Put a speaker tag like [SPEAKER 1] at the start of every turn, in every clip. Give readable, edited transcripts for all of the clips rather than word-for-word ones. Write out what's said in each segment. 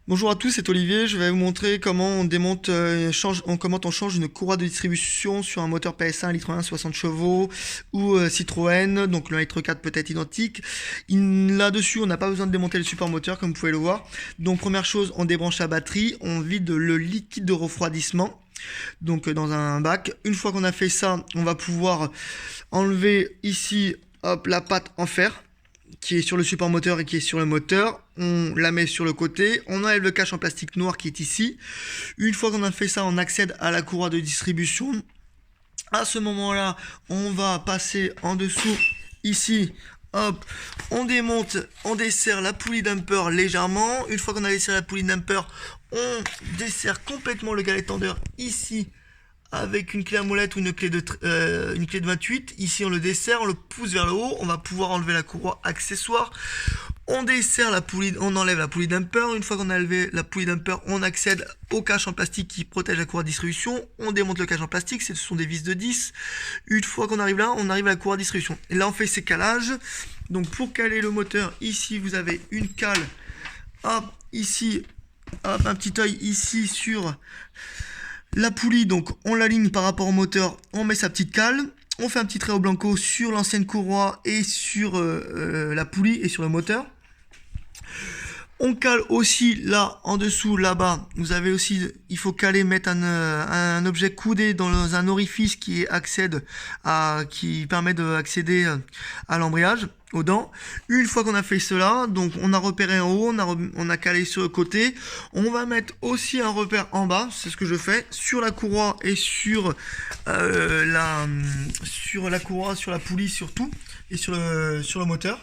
[SPEAKER 1] Bonjour à tous, c'est Olivier. Je vais vous montrer comment on démonte, comment on change une courroie de distribution sur un moteur PS1 litre 1 60 chevaux ou Citroën. Donc le litre 4 peut être identique. Là-dessus, on n'a pas besoin de démonter le support moteur comme vous pouvez le voir. Donc première chose, on débranche la batterie, on vide le liquide de refroidissement. Donc dans un bac. Une fois qu'on a fait ça, on va pouvoir enlever ici, hop, la patte en fer qui est sur le support moteur et qui est sur le moteur. On la met sur le côté, on enlève le cache en plastique noir qui est ici. Une fois qu'on a fait ça, on accède à la courroie de distribution. À ce moment-là, on va passer en dessous ici. Hop, on démonte, on desserre la poulie dumper légèrement. Une fois qu'on a desserré la poulie dumper, on dessert complètement le galet tendeur ici avec une clé à molette ou une clé de 28. Ici on le dessert, on le pousse vers le haut, on va pouvoir enlever la courroie accessoire. On dessert la poulie, on enlève la poulie dumper. Une fois qu'on a enlevé la poulie dumper, on accède au cache en plastique qui protège la courroie de distribution. On démonte le cache en plastique, ce sont des vis de 10. Une fois qu'on arrive là, on arrive à la courroie de distribution. Et là on fait ses calages. Donc pour caler le moteur, ici vous avez une cale. Hop, ici, hop, un petit œil ici sur la poulie, donc on l'aligne par rapport au moteur, on met sa petite cale, on fait un petit trait au blanco sur l'ancienne courroie et sur la poulie et sur le moteur. On cale aussi là en dessous, là-bas, vous avez aussi, il faut caler, mettre un objet coudé dans un orifice qui permet d'accéder à l'embrayage, aux dents. Une fois qu'on a fait cela, donc on a repéré en haut, on a calé sur le côté. On va mettre aussi un repère en bas, c'est ce que je fais, sur la courroie et sur la courroie, sur la poulie surtout, et sur le moteur.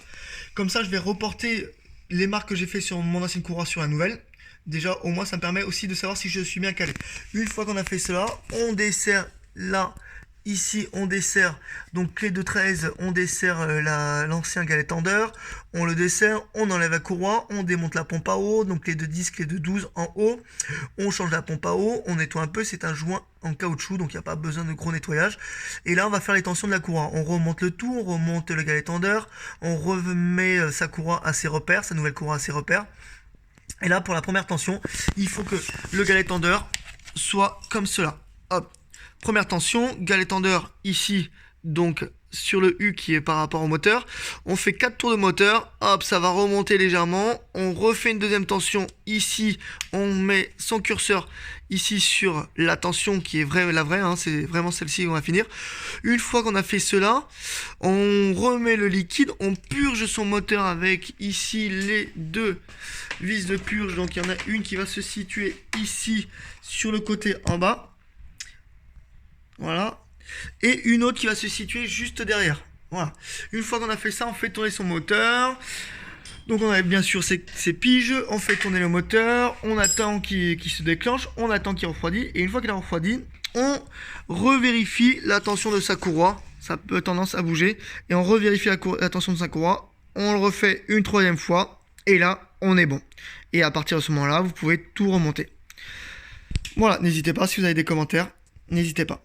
[SPEAKER 1] Comme ça, je vais reporter les marques que j'ai fait sur mon ancienne courroie sur la nouvelle. Déjà, au moins, ça me permet aussi de savoir si je suis bien calé. Une fois qu'on a fait cela, on dessert là, ici, on dessert, donc clé de 13, on dessert l'ancien galet tendeur, on le dessert, on enlève la courroie, on démonte la pompe à eau, donc clé de 10, clé de 12 en haut, on change la pompe à eau, on nettoie un peu, c'est un joint en caoutchouc, donc il n'y a pas besoin de gros nettoyage. Et là, on va faire les tensions de la courroie. On remonte le tout, on remonte le galet tendeur, on remet sa courroie à ses repères, sa nouvelle courroie à ses repères. Et là, pour la première tension, il faut que le galet tendeur soit comme cela. Hop. Première tension, galet tendeur ici, donc sur le U qui est par rapport au moteur. On fait 4 tours de moteur, hop, ça va remonter légèrement. On refait une deuxième tension ici, on met son curseur ici sur la tension qui est la vraie, hein, c'est vraiment celle-ci qu'on va finir. Une fois qu'on a fait cela, on remet le liquide, on purge son moteur avec ici les deux vis de purge. Donc il y en a une qui va se situer ici sur le côté en bas. Voilà. Et une autre qui va se situer juste derrière. Voilà. Une fois qu'on a fait ça, on fait tourner son moteur. Donc on a bien sûr ses piges, on fait tourner le moteur, on attend qu'il se déclenche, on attend qu'il refroidit. Et une fois qu'il a refroidi, on revérifie la tension de sa courroie. Ça peut tendance à bouger. Et on revérifie la tension de sa courroie. On le refait une troisième fois. Et là, on est bon. Et à partir de ce moment-là, vous pouvez tout remonter. Voilà, n'hésitez pas, si vous avez des commentaires, n'hésitez pas.